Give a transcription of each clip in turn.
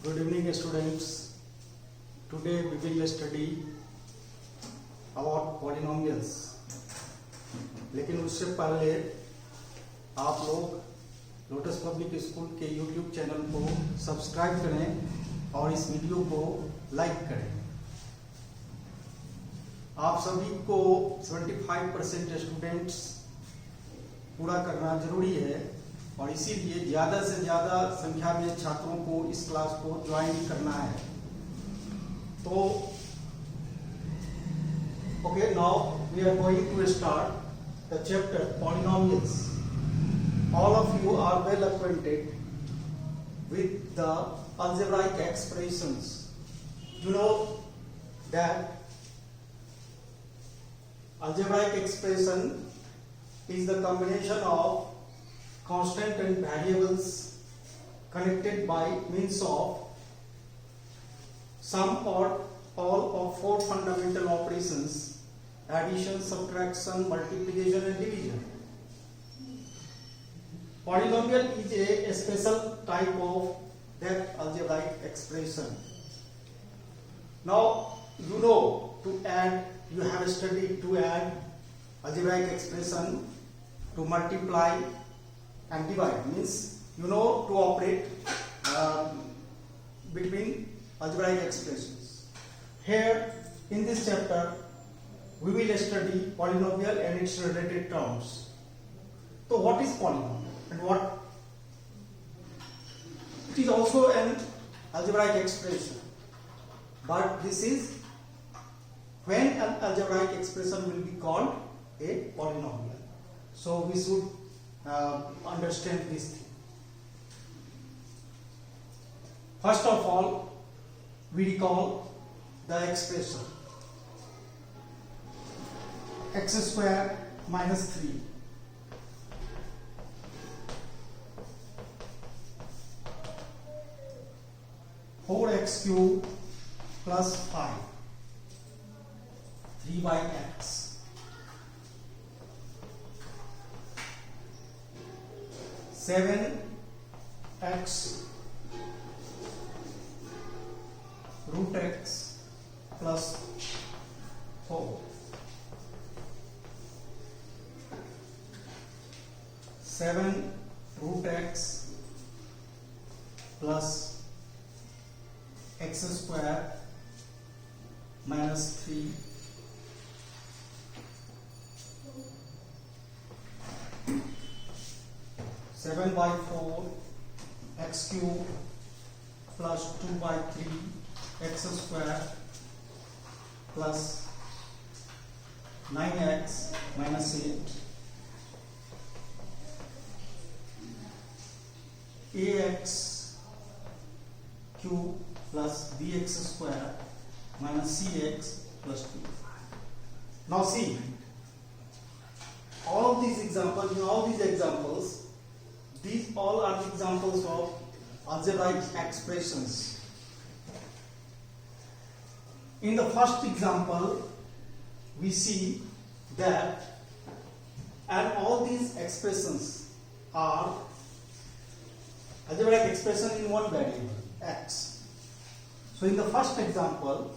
Good evening students. Today we will study about polynomials. लेकिन उससे पहले आप लोग लोटस पब्लिक स्कूल के YouTube चैनल को सब्सक्राइब करें और इस वीडियो को लाइक करें। आप सभी को 75% स्टूडेंट्स पूरा करना जरूरी है और इसीलिए ज्यादा से ज्यादा संख्या में छात्रों को इस क्लास को ज्वाइन करना है। तो okay, now we are going to start the chapter polynomials. All of you are well acquainted with the algebraic expressions. You know that algebraic expression is the combination of constant and variables connected by means of sum or all of four fundamental operations: addition, subtraction, multiplication and division. Polynomial is a special type of that algebraic expression. Now you know to add, you have studied to add algebraic expression, to multiply and divide, means you know to operate between algebraic expressions. Here in this chapter we will study polynomial and its related terms. So what is polynomial and what? It is also an algebraic expression, but this is when an algebraic expression will be called a polynomial. So we should understand this thing. First of all, we recall the expression x square minus 3 4x cube plus 5 3 by x 7x root x plus 4 7 root x plus x square minus 3 7 by 4 x cube plus 2 by 3 x square plus 9x minus 8 ax cube plus bx square minus cx plus 2. Now see, all of these examples, in all these examples, these all are the examples of algebraic expressions. In the first example, we see that, and all these expressions are algebraic expression in one variable x. So in the first example,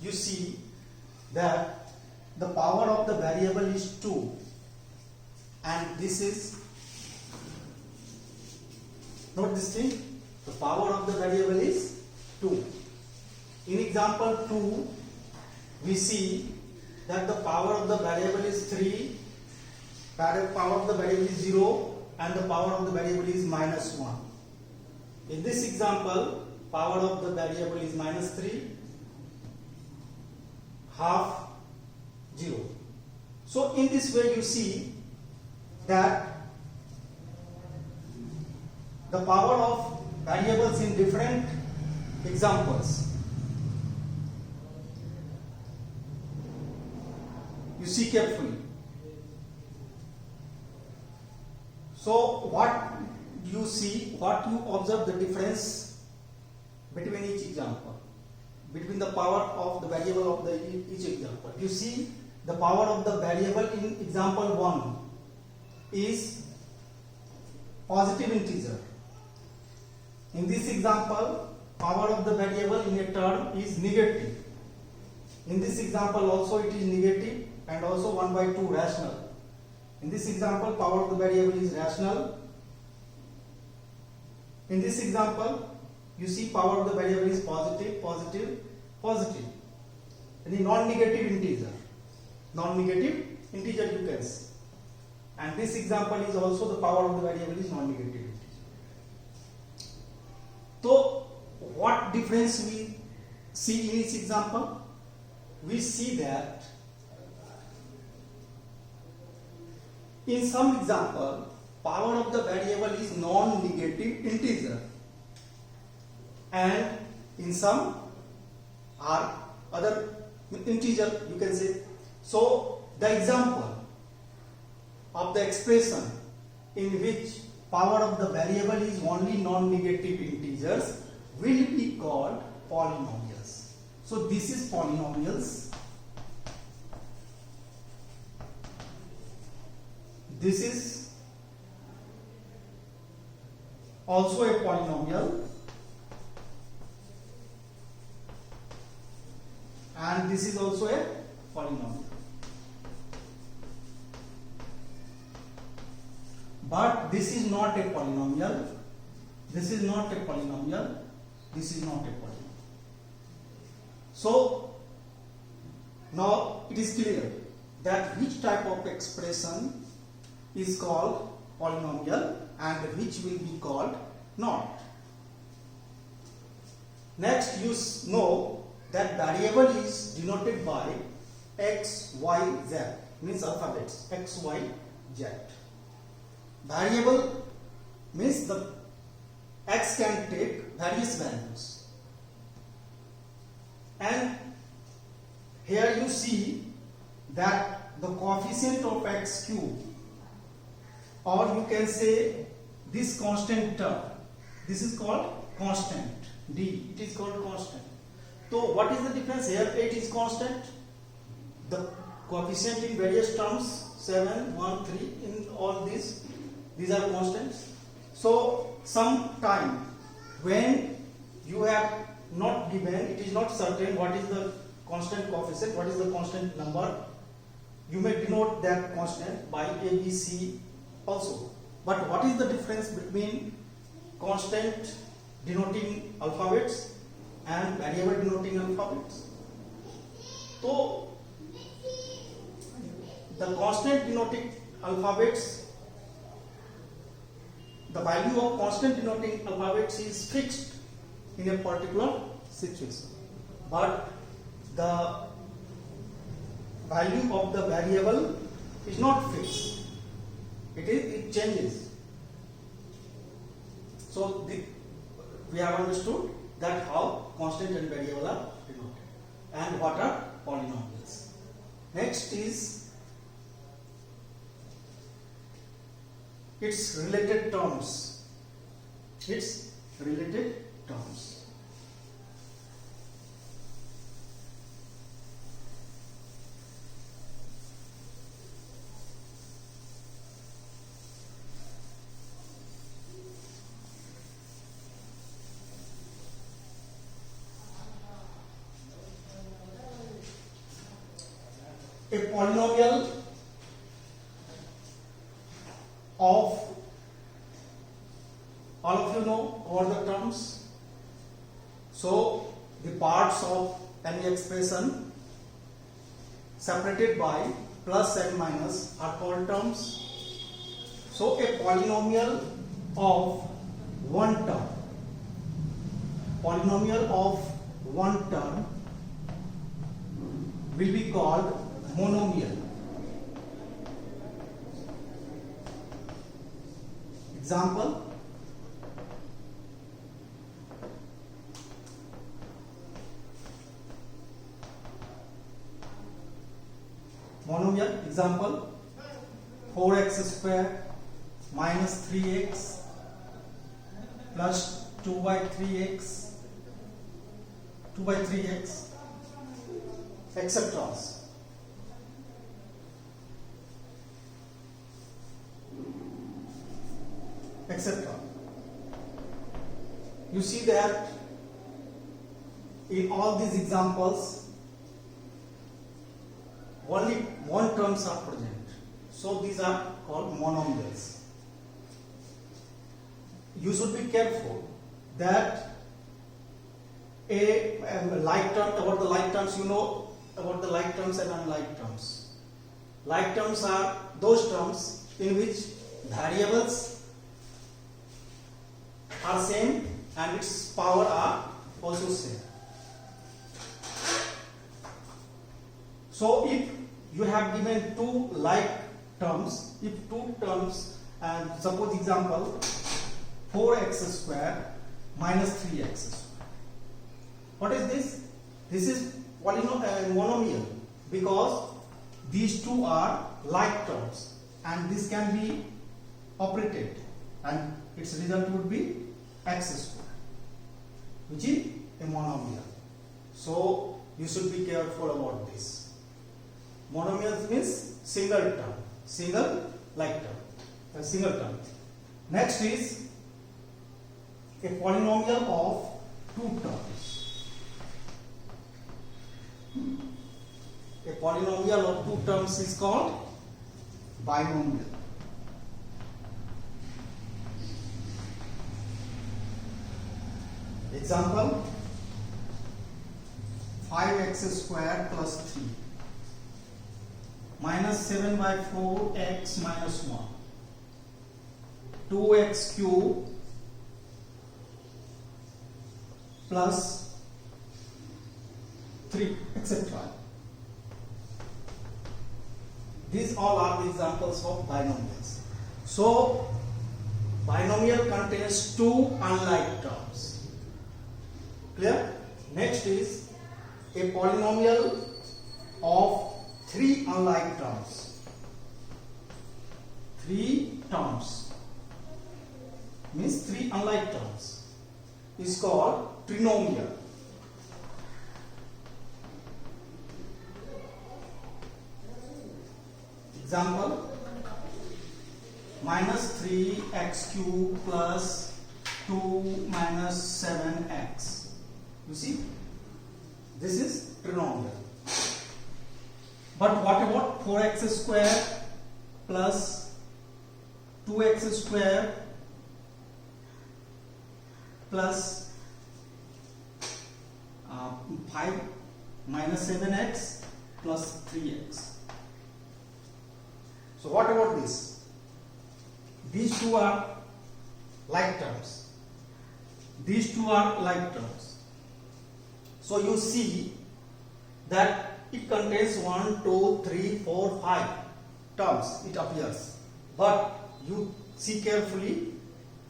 you see that the power of the variable is 2, and this is, note this thing, the power of the variable is 2. In example 2, we see that the power of the variable is 3, power of the variable is 0, and the power of the variable is minus 1. In this example, power of the variable is minus 3, half 0. So in this way you see that the power of variables in different examples, you see carefully. So what you see, what you observe, the difference between each example, between the power of the variable of each example. You see the power of the variable in example 1 is positive integer. In this example, power of the variable in a term is negative. In this example also it is negative and also 1 by 2 rational. In this example power of the variable is rational. In this example you see power of the variable is positive, positive, positive. And the non-negative integer. Non-negative integer you can see. And this example is also the power of the variable is non-negative integer. So what difference we see in each example? We see that in some example power of the variable is non-negative integer and in some are other integer you can say. So the example of the expression in which power of the variable is only non-negative integers will be called polynomials. So this is polynomials. This is also a polynomial and this is also a polynomial. But this is not a polynomial. This is not a polynomial. This is not a polynomial. So now it is clear that which type of expression is called polynomial and which will be called not. Next you know that variable is denoted by x, y, z, means alphabets x, y, z. Variable means the x can take various values, and here you see that the coefficient of x cube, or you can say this constant term, this is called constant d, it is called constant. So what is the difference here? 8 is constant, the coefficient in various terms 7, 1, 3 in all these are constants. So sometime when you have not given, it is not certain what is the constant coefficient, what is the constant number, you may denote that constant by A, B, C also. But what is the difference between constant denoting alphabets and variable denoting alphabets? So the constant denoting alphabets, the value of constant denoting alphabets is fixed in a particular situation, but the value of the variable is not fixed, it changes. So we have understood that how constant and variable are denoted and what are polynomials. Next is its related terms. Its related terms. A polynomial of, all of you know what are the terms. So the parts of any expression separated by plus and minus are called terms. So a polynomial of one term, polynomial of one term will be called monomial. Example: monomial example 4x square minus 3x plus 2 by 3x etc. etc. You see that in all these examples, only one terms are present. So these are called monomials. You should be careful that a like term, about the like terms, you know about the like terms and unlike terms. Like terms are those terms in which variables are same and its power are also same. So if you have given two like terms, if two terms, and suppose example 4x square minus 3x square. What is this? This is monomial, because these two are like terms and this can be operated and its result would be x square, which is a monomial. So you should be careful about this. Monomial means single term, single like term, a single term. Next is a polynomial of two terms. A polynomial of two terms is called binomial. Example, 5x square plus 3 minus 7 by 4 x minus 1 2x cube plus 3, etc. These all are the examples of binomials. So binomial contains two unlike terms. Clear? Next is a polynomial of three unlike terms. Three terms means three unlike terms is called trinomial. Example, minus 3x cube plus 2 minus 7x. You see, this is trinomial. But what about 4x square plus 2x square plus 5 minus 7x plus 3x? So what about this? These two are like terms. These two are like terms. So you see that it contains 1, 2, 3, 4, 5 terms, it appears. But you see carefully,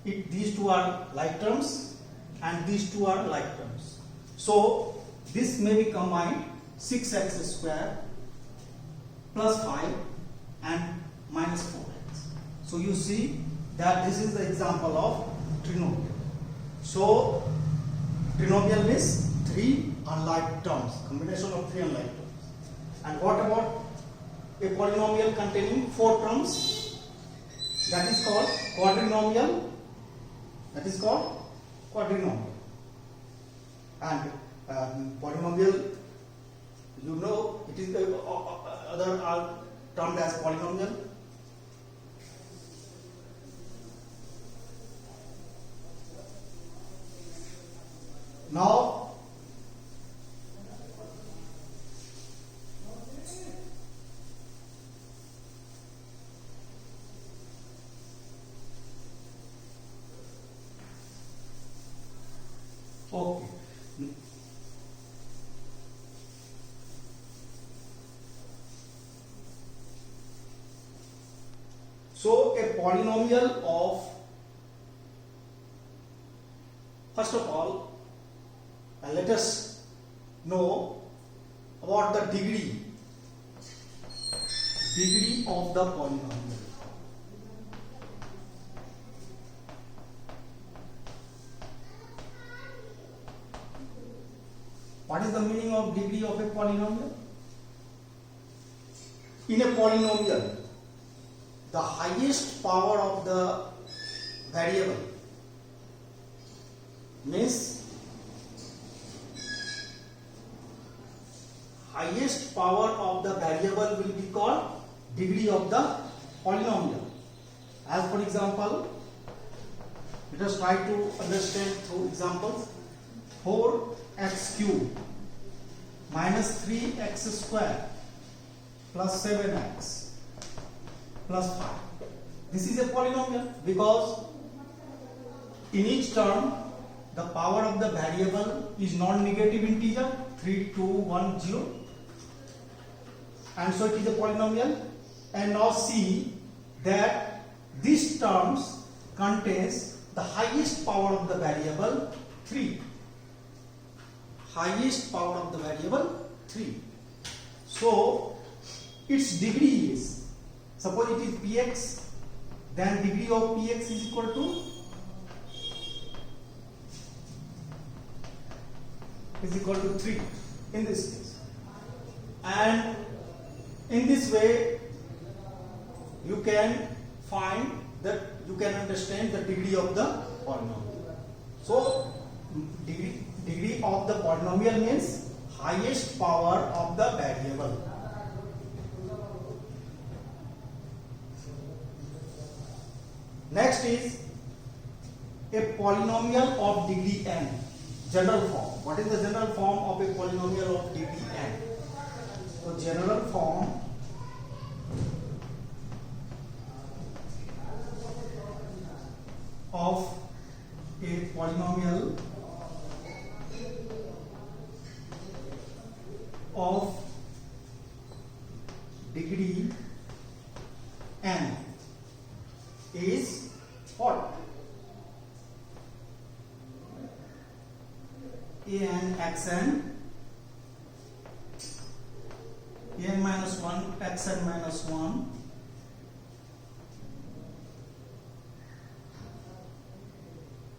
these two are like terms and these two are like terms. So this may be combined 6x square plus 5 and minus 4x. So you see that this is the example of trinomial. So trinomial means three unlike terms, combination of three unlike terms. And what about a polynomial containing four terms? That is called quadrinomial. That is called quadrinomial. And polynomial, you know, it is other are termed as polynomial. Now okay. So a polynomial of, first of all, let us know about the degree of the polynomial. What is the meaning of degree of a polynomial? In a polynomial, the highest power of the variable means highest power of the variable will be called degree of the polynomial. As for example, let us try to understand through examples. 4x cube minus 3x square plus 7x plus 5. This is a polynomial because in each term the power of the variable is non-negative integer 3, 2, 1, 0, and so it is a polynomial. And now see that these terms contains the highest power of the variable 3. Highest power of the variable 3. So its degree is, suppose it is px, then degree of px is equal to is equal to 3 in this case. And in this way you can find that you can understand the degree of the polynomial. So degree of the polynomial means highest power of the variable. Next is a polynomial of degree n. General form. What is the general form of a polynomial of degree n? So general form of a polynomial of degree n is what? an xn n minus 1 xn minus 1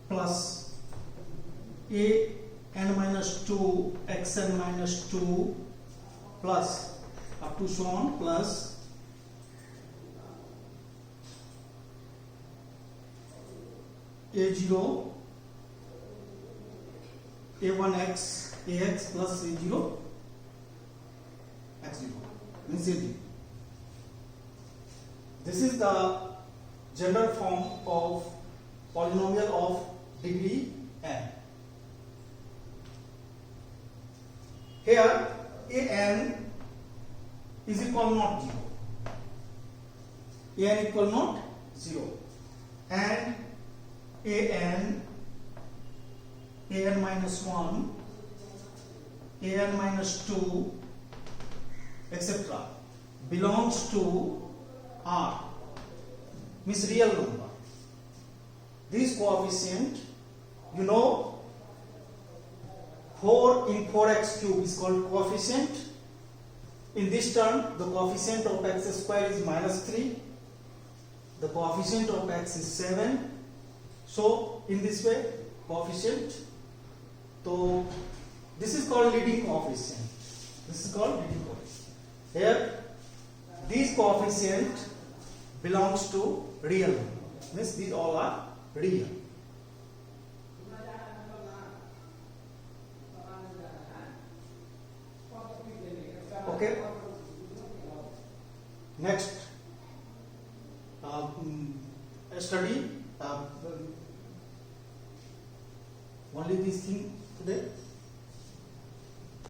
plus a n minus 2 xn minus 2 plus up to so on plus a0 a1x ax plus a0 x0 means a0. This is the general form of polynomial of degree n. Here an is equal not 0, an equal not 0, and an minus 1, an minus 2, etc. belongs to R, means real number. This coefficient, you know, 4 in 4x cube is called coefficient. In this term, the coefficient of x square is minus 3. The coefficient of x is 7. So, in this way, coefficient. So, this is called leading coefficient. This is called leading coefficient. Here, these coefficient belongs to real number. Means these all are real. Okay. Next, study only this thing today.